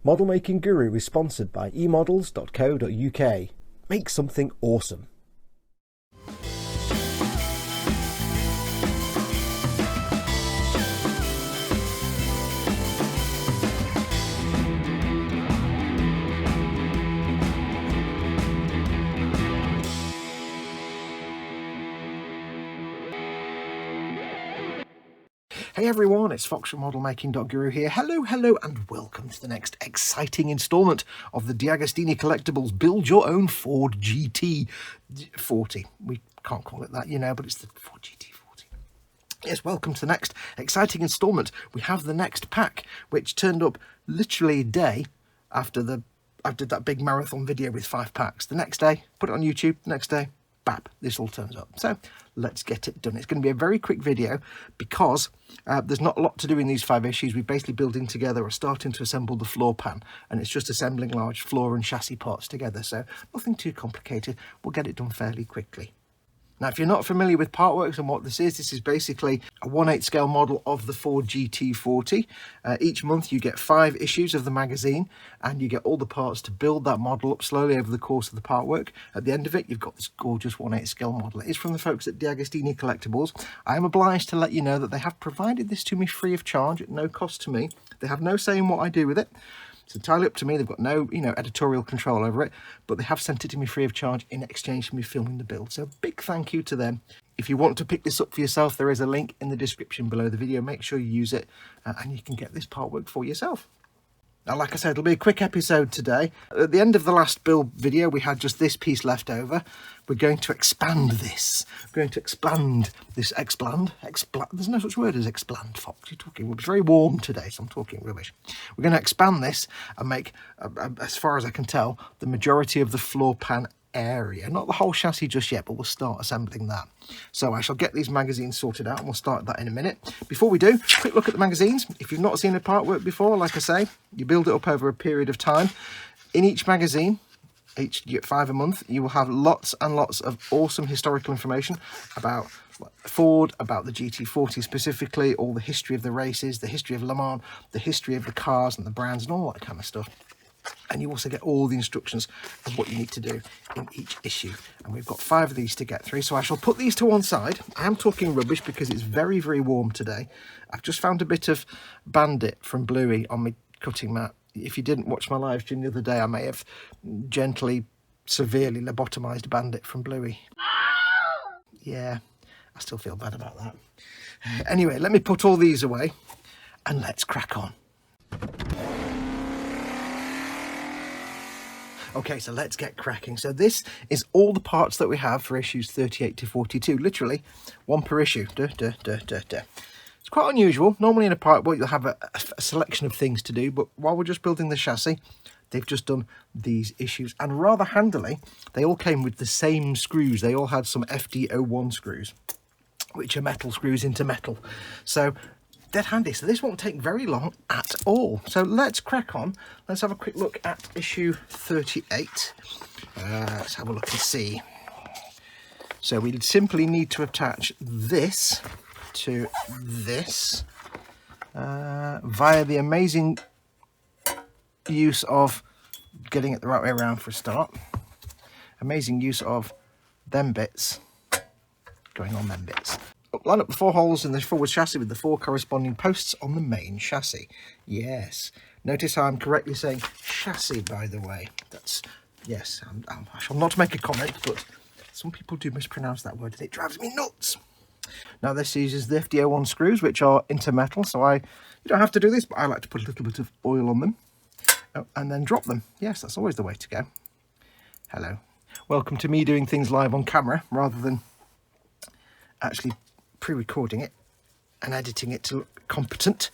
Model Making Guru is sponsored by emodels.co.uk. Make something awesome. Hey everyone, it's Foxx from modelmaking.guru here. Hello, and welcome to the next exciting instalment of the DeAgostini Collectibles Build Your Own Ford GT40. We can't call it that, you know, but it's the Ford GT40. Yes, welcome to the next exciting instalment. We have the next pack, which turned up literally a day after I did that big marathon video with 5 packs. The next day, put it on YouTube, the next day, bap, this all turns up. So let's get it done. It's going to be a very quick video because there's not a lot to do in these 5 issues. We're basically building together or starting to assemble the floor pan, and it's just assembling large floor and chassis parts together. So nothing too complicated. We'll get it done fairly quickly. Now, if you're not familiar with Partworks and what this is basically a 1/8 scale model of the Ford GT40. Each month you get 5 issues of the magazine and you get all the parts to build that model up slowly over the course of the Partwork. At the end of it, you've got this gorgeous 1/8 scale model. It is from the folks at DeAgostini Collectibles. I am obliged to let you know that they have provided this to me free of charge at no cost to me. They have no say in what I do with it. It's entirely up to me. They've got no, editorial control over it, but they have sent it to me free of charge in exchange for me filming the build. So big thank you to them. If you want to pick this up for yourself, there is a link in the description below the video. Make sure you use it and you can get this Partwork for yourself. Now, like I said, it'll be a quick episode today. At the end of the last build video, we had just this piece left over. We're going to expand this. We're going to expand this, expand. There's no such word as expand, Fox. You're talking, it's very warm today, so I'm talking rubbish. We're going to expand this and make, as far as I can tell, the majority of the floor pan area. Not the whole chassis just yet, but we'll start assembling that. So I shall get these magazines sorted out and we'll start that in a minute. Before we do, quick look at the magazines. If you've not seen a Partwork before, like I say, you build it up over a period of time. In each magazine, you get 5 a month, you will have lots and lots of awesome historical information about Ford, about the GT40 specifically, all the history of the races, the history of Le Mans, the history of the cars and the brands and all that kind of stuff. And you also get all the instructions of what you need to do in each issue. And we've got 5 of these to get through. So I shall put these to one side. I am talking rubbish because it's very, very warm today. I've just found a bit of Bandit from Bluey on my cutting mat. If you didn't watch my live stream the other day, I may have gently, severely lobotomized Bandit from Bluey. Yeah, I still feel bad about that. Anyway, let me put all these away and let's crack on. Okay, so let's get cracking. So this is all the parts that we have for issues 38 to 42. Literally, 1 per issue. It's quite unusual. Normally in a Partwork, you'll have a selection of things to do, but while we're just building the chassis, they've just done these issues. And rather handily, they all came with the same screws. They all had some FD01 screws, which are metal screws into metal. So dead handy. So this won't take very long at all. So let's crack on. Let's have a quick look at issue 38. Let's have a look and see. So we simply need to attach this to this via the amazing use of getting it the right way around for a start. Amazing use of them bits going on them bits. Line up the 4 holes in the forward chassis with the 4 corresponding posts on the main chassis. Yes. Notice how I'm correctly saying chassis, by the way. That's, yes, I shall not make a comment, but some people do mispronounce that word and it drives me nuts. Now this uses the FD01 screws, which are into metal, so you don't have to do this, but I like to put a little bit of oil on them and then drop them. Yes, that's always the way to go. Hello. Welcome to me doing things live on camera rather than actually pre-recording it and editing it to look competent.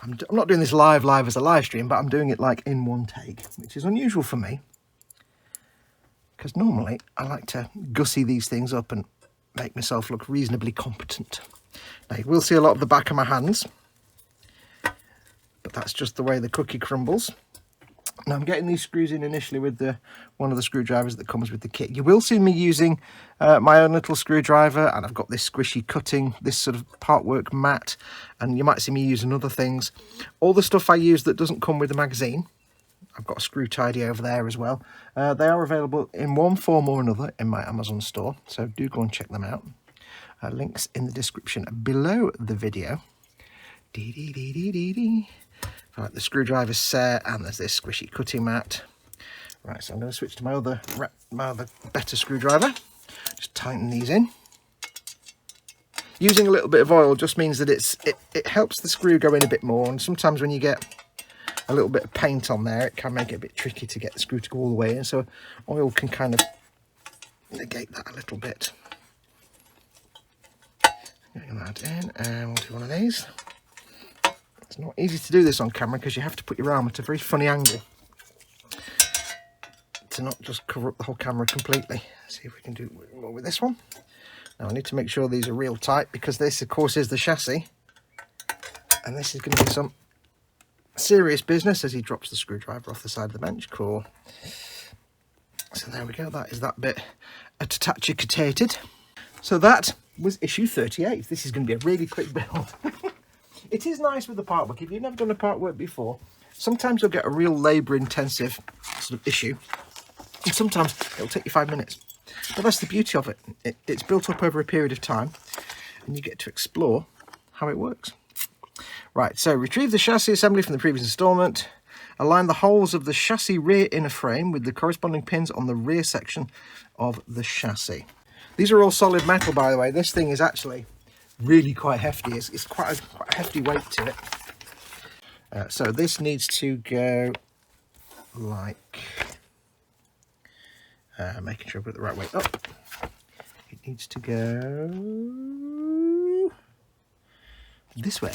I'm not doing this live as a live stream, but I'm doing it like in one take, which is unusual for me because normally I like to gussy these things up and make myself look reasonably competent. Now you will see a lot of the back of my hands, but that's just the way the cookie crumbles. Now I'm getting these screws in initially with one of the screwdrivers that comes with the kit. You will see me using my own little screwdriver, and I've got this squishy cutting, this sort of Partwork mat, and you might see me using other things. All the stuff I use that doesn't come with the magazine I've got a screw tidy over there as well. They are available in one form or another in my Amazon store, so do go and check them out. Links in the description below the video. Right, the screwdriver set, and there's this squishy cutting mat. Right, so I'm going to switch to my other better screwdriver. Just tighten these in. Using a little bit of oil just means that it helps the screw go in a bit more, and sometimes when you get a little bit of paint on there, it can make it a bit tricky to get the screw to go all the way in, so oil can kind of negate that a little bit. Getting that in, and we'll do one of these. It's not easy to do this on camera because you have to put your arm at a very funny angle to not just cover up the whole camera completely. Let's see if we can do more with this one. Now I need to make sure these are real tight, because this of course is the chassis, and this is going to be some serious business as he drops the screwdriver off the side of the bench. Cool. So there we go, that is that bit attachicated. So that was issue 38. This is going to be a really quick build. It is nice with the Partwork. If you've never done a Partwork before, sometimes you'll get a real labour intensive sort of issue, and sometimes it'll take you 5 minutes. But that's the beauty of it. It's built up over a period of time, and you get to explore how it works. Right, so retrieve the chassis assembly from the previous instalment. Align the holes of the chassis rear inner frame with the corresponding pins on the rear section of the chassis. These are all solid metal, by the way. This thing is actually really quite hefty. It's quite a hefty weight to it. So this needs to go like... making sure I've got the right way up. It needs to go this way.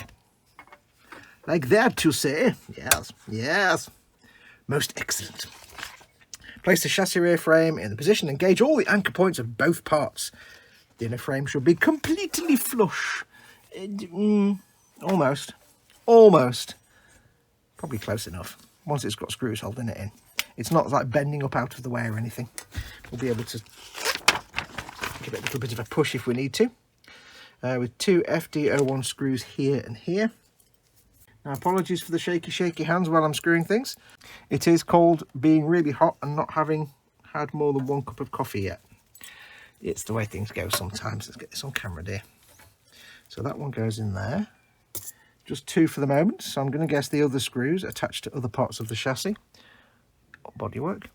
Like that, to say. Yes, yes. Most excellent. Place the chassis rear frame in the position. Engage all the anchor points of both parts. The inner frame should be completely flush. Almost. Almost. Probably close enough. Once it's got screws holding it in. It's not like bending up out of the way or anything. We'll be able to give it a little bit of a push if we need to. With 2 FD01 screws here and here. Now, apologies for the shaky hands while I'm screwing things. It is cold, being really hot and not having had more than 1 cup of coffee yet. It's the way things go sometimes. Let's get this on camera, dear. So that one goes in there. Just 2 for the moment. So I'm going to guess the other screws attached to other parts of the chassis. Bodywork.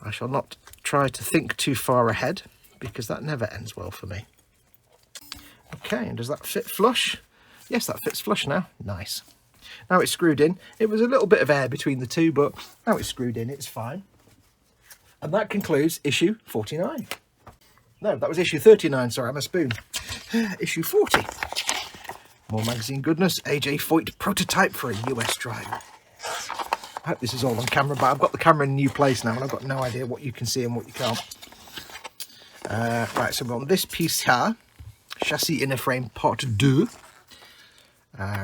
I shall not try to think too far ahead, because that never ends well for me. Okay, and does that fit flush? Yes, that fits flush now. Nice. Now it's screwed in. It was a little bit of air between the two, but now it's screwed in, it's fine. And that concludes issue 49. No, that was issue 39, sorry, I'm a spoon. Issue 40. More magazine goodness. AJ Foyt prototype for a US driver. I hope this is all on camera, but I've got the camera in a new place now, and I've got no idea what you can see and what you can't. Right, so we're on this piece here. Chassis inner frame part 2.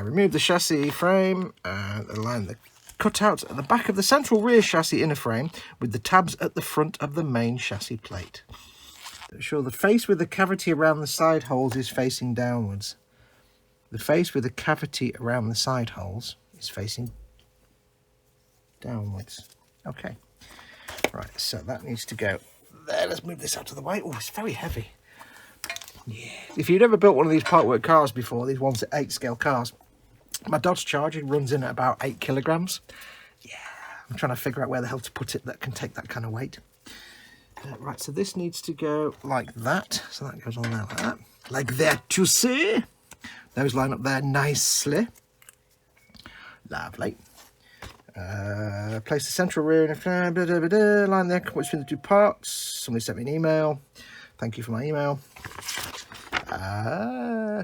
Remove the chassis frame and align the cutouts at the back of the central rear chassis inner frame with the tabs at the front of the main chassis plate. Ensure the face with the cavity around the side holes is facing downwards. The face with the cavity around the side holes is facing downwards. Okay. Right, so that needs to go there. Let's move this out of the way. Oh, it's very heavy. Yeah. If you've ever built one of these Partwork cars before, these ones at 8 scale cars, my Dodge Charger runs in at about 8 kilograms. Yeah, I'm trying to figure out where the hell to put it that can take that kind of weight. Right, so this needs to go like that. So that goes on there like that. Like that, you see? Those line up there nicely. Lovely. Place the central rear in a frame. Line the anchor points between the 2 parts. Somebody sent me an email. Thank you for my email.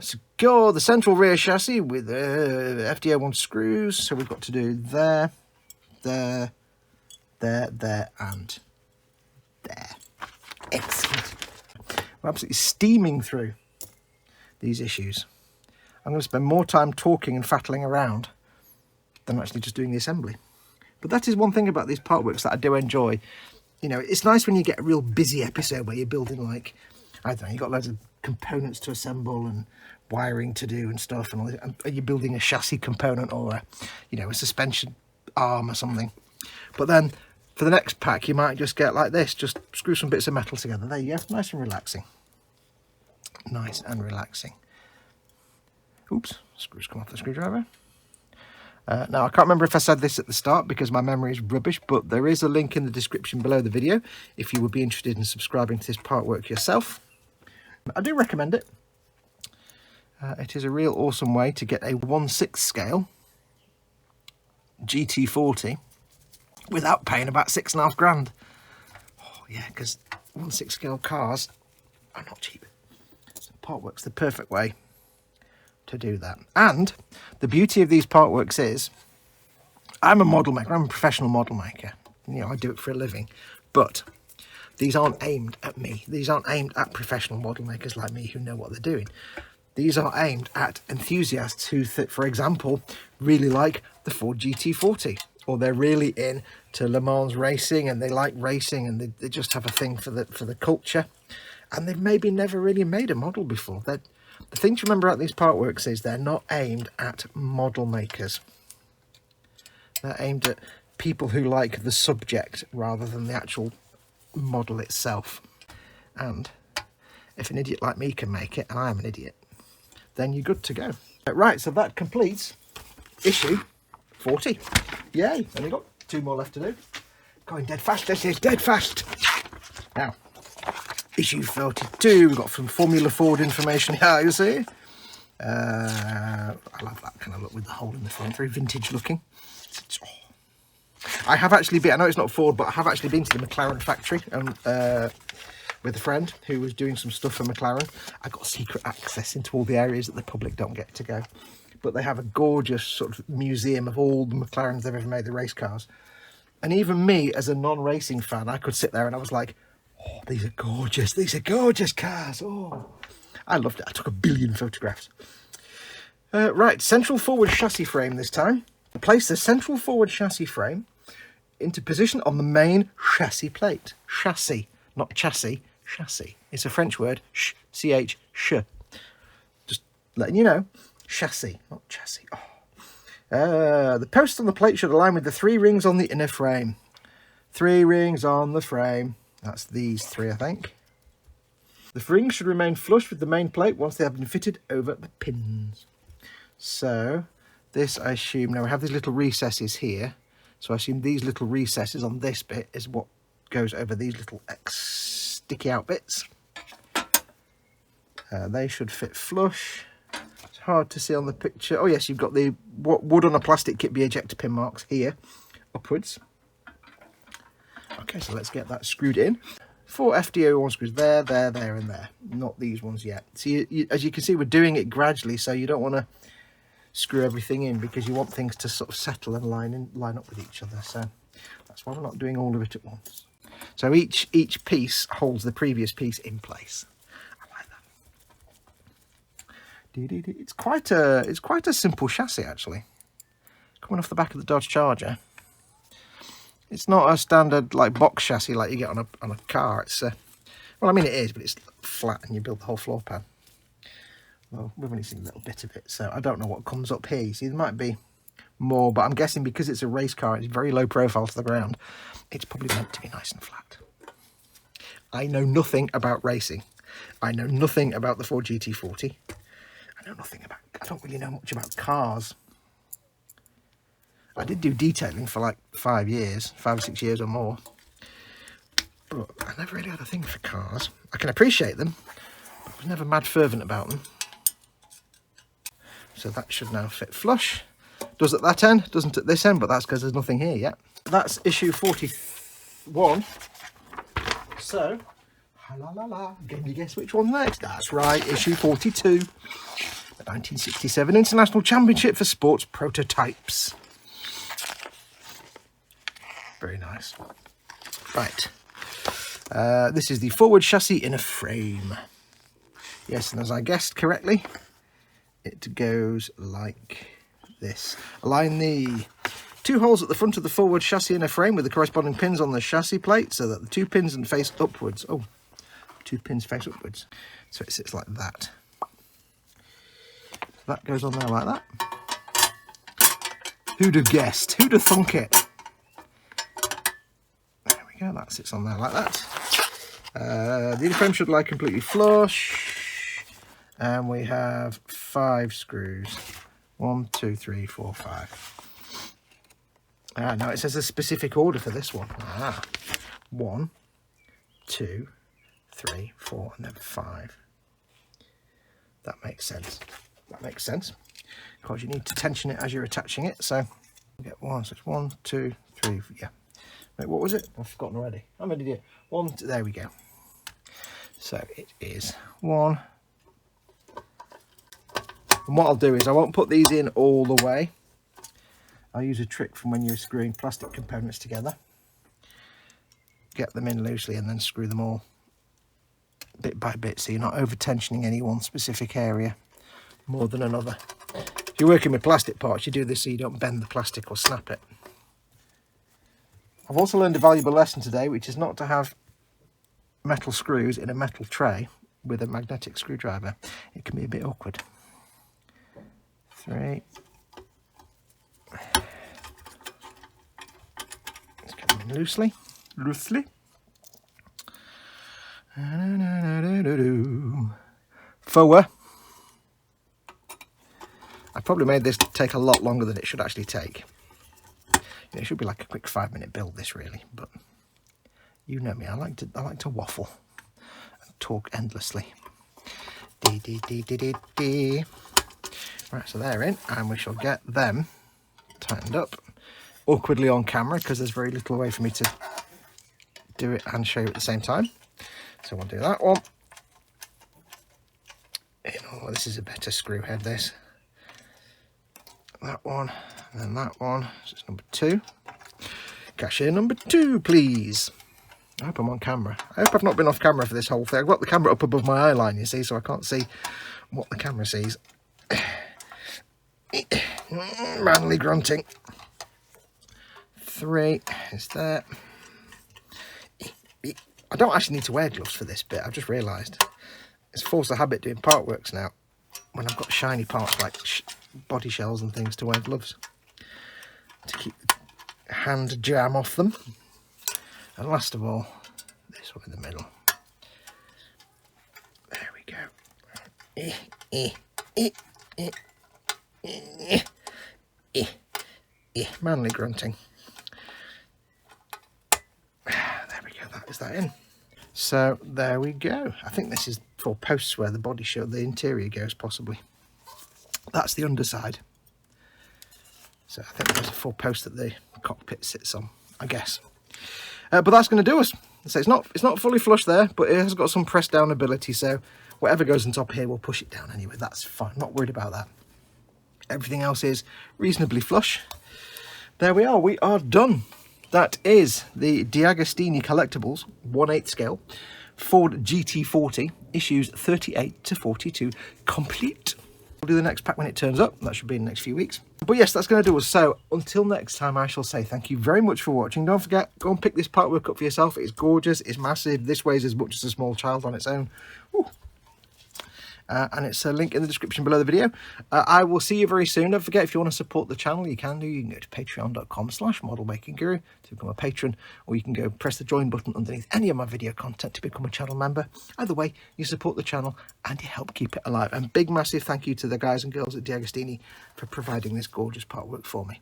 Secure the central rear chassis with FD01 screws. So we've got to do there, and there. Excellent. We're absolutely steaming through these issues. I'm going to spend more time talking and fattling around than actually just doing the assembly. But that is one thing about these Partworks that I do enjoy. You know, it's nice when you get a real busy episode where you're building, like, I don't know, you've got loads of components to assemble and wiring to do and stuff, and all that. Are you building a chassis component or a, you know, a suspension arm or something. But then for the next pack, you might just get like this, just screw some bits of metal together. There you go, nice and relaxing. Nice and relaxing. Oops, screws come off the screwdriver. Now, I can't remember if I said this at the start because my memory is rubbish, but there is a link in the description below the video if you would be interested in subscribing to this Partwork yourself. I do recommend it. It is a real awesome way to get a 1/6 scale GT40 without paying about £6.5 grand. Oh, yeah, because 1/6 scale cars are not cheap. So Partwork's the perfect way to do that. And the beauty of these Partworks is, I'm a model maker, I'm a professional model maker. You know, I do it for a living, but these aren't aimed at me. These aren't aimed at professional model makers like me who know what they're doing. These are aimed at enthusiasts who, for example, really like the Ford GT40, or they're really into Le Mans racing and they like racing and they just have a thing for the culture, and they've maybe never really made a model before. The thing to remember about these Partworks is they're not aimed at model makers. They're aimed at people who like the subject rather than the actual model itself. And if an idiot like me can make it, and I'm an idiot, then you're good to go. Right, so that completes issue 40. Yay, only got 2 more left to do. Going dead fast, this is dead fast. Now, issue 42, we've got some Formula Ford information here, you see. I love that kind of look with the hole in the front, very vintage looking. I have actually been, I know it's not Ford, but I have actually been to the McLaren factory with a friend who was doing some stuff for McLaren. I got secret access into all the areas that the public don't get to go. But they have a gorgeous sort of museum of all the McLarens they've ever made, the race cars. And even me, as a non-racing fan, I could sit there and I was like, oh, these are gorgeous cars. Oh, I loved it. I took 1 billion photographs. Right, central forward chassis frame this time. Place the central forward chassis frame into position on the main chassis plate. Chassis, not chassis, chassis. It's a French word, ch, just letting you know, chassis, not chassis. Oh. The posts on the plate should align with the 3 rings on the inner frame. 3 rings on the frame. That's these 3, I think. The rings should remain flush with the main plate once they have been fitted over the pins. So, this I assume, now we have these little recesses here. So I assume these little recesses on this bit is what goes over these little sticky out bits. They should fit flush. It's hard to see on the picture. Oh yes, you've got the wood on a plastic kit be ejector pin marks here, upwards. Okay, so let's get that screwed in. 4 FD01 screws there, there, there, and there. Not these ones yet. So as you can see, we're doing it gradually, so you don't want to screw everything in because you want things to sort of settle and line up with each other. So that's why we're not doing all of it at once. So each piece holds the previous piece in place. I like that. It's quite a simple chassis actually. Coming off the back of the Dodge Charger. It's not a standard like box chassis like you get on a car. It's well, I mean it is, but it's flat and you build the whole floor pan. Well, we've only seen a little bit of it, so I don't know what comes up here. You see, there might be more, but I'm guessing because it's a race car, it's very low profile to the ground, it's probably meant to be nice and flat. I know nothing about racing. I know nothing about the Ford GT40. I don't really know much about cars. I did do detailing for like 5 or 6 years or more, but I never really had a thing for cars. I can appreciate them, but I was never mad fervent about them. So that should now fit flush. Does at that end, doesn't at this end, but that's because there's nothing here yet. That's issue 41. So, can you guess which one's next? That's right, issue 42. The 1967 International Championship for Sports Prototypes. Very nice. Right. This is the forward chassis in a frame. Yes, and as I guessed correctly, it goes like this. Align the 2 holes at the front of the forward chassis in a frame with the corresponding pins on the chassis plate so that the 2 pins face upwards. Oh, 2 pins face upwards. So it sits like that. So that goes on there like that. Who'd have guessed? Who'd have thunk it? There we go, that sits on there like that. The inner frame should lie completely flush. And we have 5 screws. 1, 2, 3, 4, 5. No, it says a specific order for this one. 1, 2, 3, 4, and then 5. That makes sense. That makes sense. Because you need to tension it as you're attaching it. So we get 1, so it's 1, 2, 3, yeah. Wait, what was it? I've forgotten already. I'm an idiot. 1, 2, there we go. So it is 1. And what I'll do is I won't put these in all the way. I'll use a trick from when you're screwing plastic components together. Get them in loosely and then screw them all bit by bit, so you're not over tensioning any one specific area more than another. If you're working with plastic parts, you do this so you don't bend the plastic or snap it. I've also learned a valuable lesson today, which is not to have metal screws in a metal tray with a magnetic screwdriver. It can be a bit awkward. 3. Let's get them in loosely. Forward. I probably made this take a lot longer than it should actually take. It should be like a quick 5-minute build, this really, but you know me, I like to waffle and talk endlessly. Right, so they're in, and we shall get them tightened up awkwardly on camera because there's very little way for me to do it and show you at the same time. So we'll do that one. Oh, this is a better screw head, this. That one, and then that one. So it's number 2. Cashier number 2, please. I hope I'm on camera. I hope I've not been off camera for this whole thing. I've got the camera up above my eye line, you see, so I can't see what the camera sees. Manly grunting. 3 is there. I don't actually need to wear gloves for this bit, I've just realised. It's forced a habit doing Partworks now, when I've got shiny parts like body shells and things, to wear gloves to keep the hand jam off them. And last of all, this one in the middle. There we go. Manly grunting. There we go, that is that in. So there we go. I think this is for posts where the body show, the interior goes, possibly. That's the underside. So I think there's a full post that the cockpit sits on, I guess. But that's going to do us. So it's not fully flush there, but it has got some press down ability. So whatever goes on top here, we'll push it down anyway. That's fine. Not worried about that. Everything else is reasonably flush. There we are. We are done. That is the DeAgostini Collectibles 1/8 scale Ford GT40 issues 38 to 42 complete. We'll do the next pack when it turns up. That should be in the next few weeks. But yes, that's going to do us. So until next time, I shall say thank you very much for watching. Don't forget, go and pick this Partwork up for yourself. It's gorgeous. It's massive. This weighs as much as a small child on its own. And it's a link in the description below the video. I will see you very soon. Don't forget, if you want to support the channel, you can do. You can go to patreon.com/modelmakingguru to become a patron, or you can go press the join button underneath any of my video content to become a channel member. Either way, you support the channel and you help keep it alive. And big massive thank you to the guys and girls at DeAgostini for providing this gorgeous Partwork for me.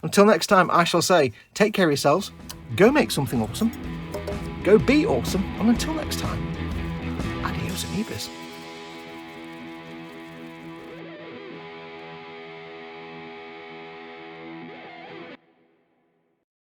Until next time, I shall say, take care of yourselves, go make something awesome, go be awesome, and until next time, adios amigos.